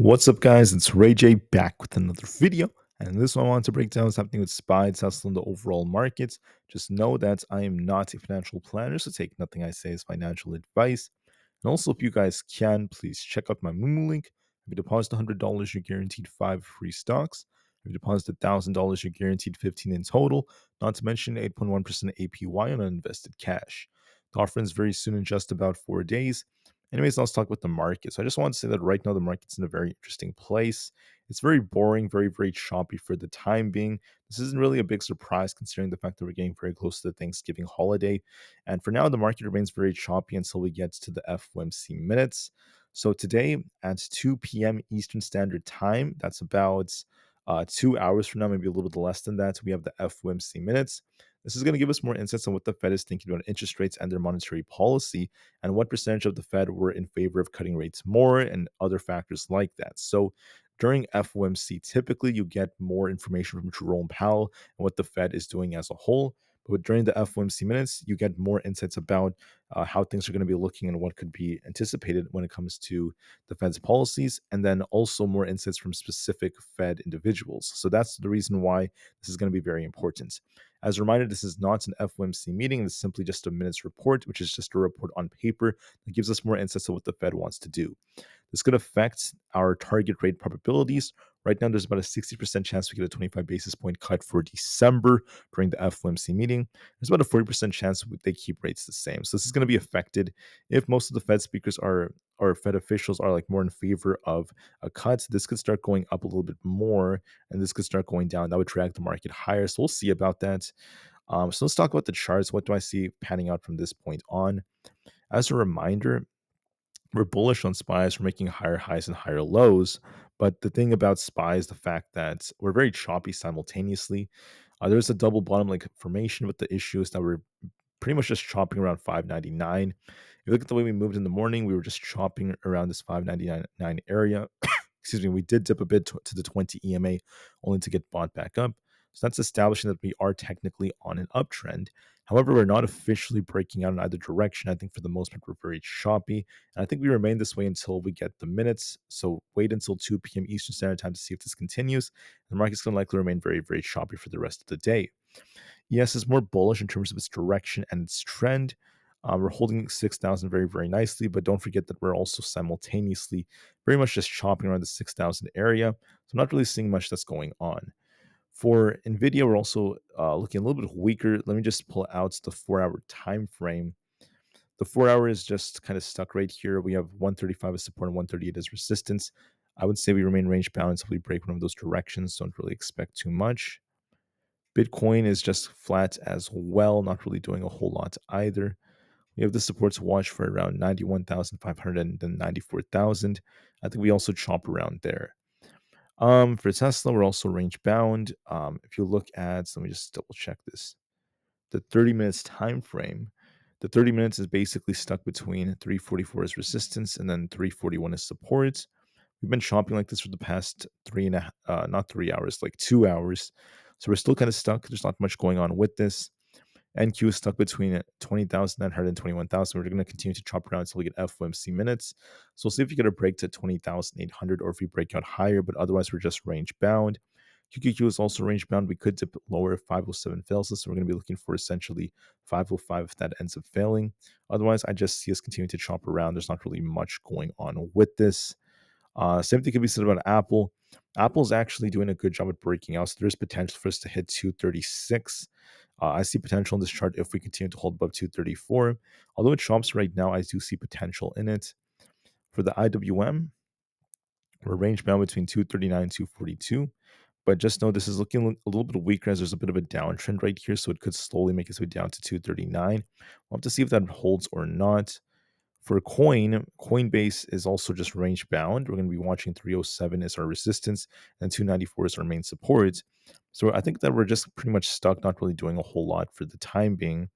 What's up, guys? It's Rey-Jay back with another video. And in this one, I want to break down something with SPY, Tesla, and the overall markets. Just know that I am not a financial planner, so take nothing I say as financial advice. And also, if you guys can, please check out my Moomoo link. If you deposit $100, you're guaranteed 5 free stocks. If you deposit $1,000, you're guaranteed 15 in total, not to mention 8.1% APY on uninvested cash. The offer ends very soon in just about 4 days. Anyways, let's talk about the market. So I just want to say that right now the market's in a very interesting place. It's very boring, very choppy for the time being. This isn't really a big surprise considering the fact that we're getting very close to the Thanksgiving holiday. And for now, the market remains very choppy until we get to the FOMC minutes. So today at 2 p.m. Eastern Standard Time, that's about 2 hours from now, maybe a little bit less than that, we have the FOMC minutes. This is going to give us more insights on what the Fed is thinking about interest rates and their monetary policy, and what percentage of the Fed were in favor of cutting rates more, and other factors like that. So during FOMC, typically you get more information from Jerome Powell and what the Fed is doing as a whole. But during the FOMC minutes, you get more insights about how things are going to be looking and what could be anticipated when it comes to the Fed's policies, and then also more insights from specific Fed individuals. So that's the reason why this is going to be very important. As a reminder, this is not an FOMC meeting. It's simply just a minutes report, which is just a report on paper that gives us more insights of what the Fed wants to do. This could affect our target rate probabilities. Right now, there's about a 60% chance we get a 25 basis point cut for December during the FOMC meeting. There's about a 40% chance they keep rates the same. So this is going to be affected if most of the Fed speakers are or Fed officials are like more in favor of a cut. This could start going up a little bit more, and this could start going down. That would drag the market higher. So we'll see about that. So let's talk about the charts. What do I see panning out from this point on? As a reminder, we're bullish on SPYs. We're making higher highs and higher lows. But the thing about SPY is the fact that we're very choppy simultaneously. There's a double bottom like formation, but the issue is that we're pretty much just chopping around 599. If you look at the way we moved in the morning, we were just chopping around this 599 area. Excuse me, we did dip a bit to the 20 EMA only to get bought back up. So that's establishing that we are technically on an uptrend. However, we're not officially breaking out in either direction. I think for the most part, we're very choppy. And I think we remain this way until we get the minutes. So wait until 2 p.m. Eastern Standard Time to see if this continues. The market's going to likely remain very choppy for the rest of the day. ES is more bullish in terms of its direction and its trend. We're holding 6,000 very nicely, but don't forget that we're also simultaneously very much just chopping around the 6,000 area. So I'm not really seeing much that's going on. For Nvda, we're also looking a little bit weaker. Let me just pull out the 4-hour time frame. The 4-hour is just kind of stuck right here. We have 135 as support and 138 as resistance. I would say we remain range bound until we break one of those directions. Don't really expect too much. Bitcoin is just flat as well, not really doing a whole lot either. We have the support to watch for around 91,500 and then 94,000. I think we also chop around there. For Tesla, we're also range bound. If you look at, let me just double check this. The 30 minutes time frame, the 30 minutes is basically stuck between 344 as resistance and then 341 as support. We've been chopping like this for the past not 3 hours, like 2 hours. So we're still kind of stuck. There's not much going on with this. NQ is stuck between 20,900 and 21,000. We're going to continue to chop around until we get FOMC minutes. So we'll see if we get a break to 20,800 or if we break out higher, but otherwise we're just range bound. QQQ is also range bound. We could dip lower if 507 fails us. So we're going to be looking for essentially 505 if that ends up failing. Otherwise, I just see us continuing to chop around. There's not really much going on with this. Same thing can be said about Apple. Apple's actually doing a good job at breaking out. So there's potential for us to hit 236. I see potential in this chart if we continue to hold above 234. Although it chops right now, I do see potential in it. For the IWM, we're range bound between 239 and 242. But just know this is looking a little bit weaker as there's a bit of a downtrend right here. So it could slowly make its way down to 239. We'll have to see if that holds or not. For Coinbase is also just range bound. We're going to be watching 307 as our resistance and 294 as our main support. So I think that we're just pretty much stuck, not really doing a whole lot for the time being.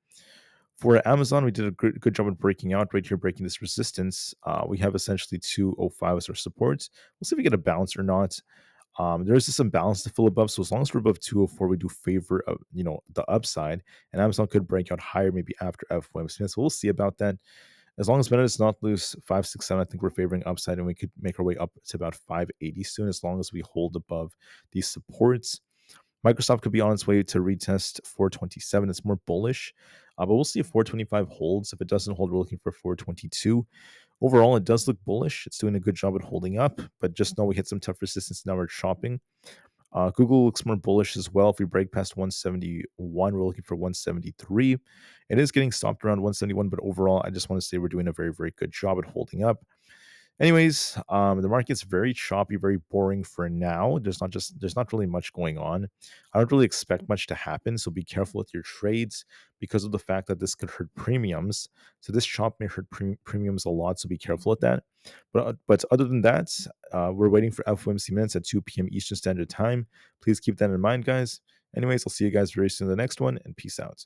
For Amazon, we did a good job of breaking out right here, breaking this resistance. We have essentially 205 as our support. We'll see if we get a bounce or not. There is some balance to fill above. So as long as we're above 204, we do favor of the upside. And Amazon could break out higher maybe after FOMC. So we'll see about that. As long as Meta does not lose 567, I think we're favoring upside, and we could make our way up to about 580 soon, as long as we hold above these supports. Microsoft could be on its way to retest 427. It's more bullish, but we'll see if 425 holds. If it doesn't hold, we're looking for 422. Overall, it does look bullish. It's doing a good job at holding up, but just know we hit some tough resistance. Now we're chopping. Google looks more bullish as well. If we break past 171, we're looking for 173. It is getting stopped around 171, but overall, I just want to say we're doing a very, very good job at holding up. Anyways, the market's very choppy, very boring for now. There's not really much going on. I don't really expect much to happen, so be careful with your trades because of the fact that this could hurt premiums. So this chop may hurt premiums a lot, so be careful with that. But other than that, we're waiting for FOMC minutes at 2 p.m. Eastern Standard Time. Please keep that in mind, guys. Anyways, I'll see you guys very soon in the next one, and peace out.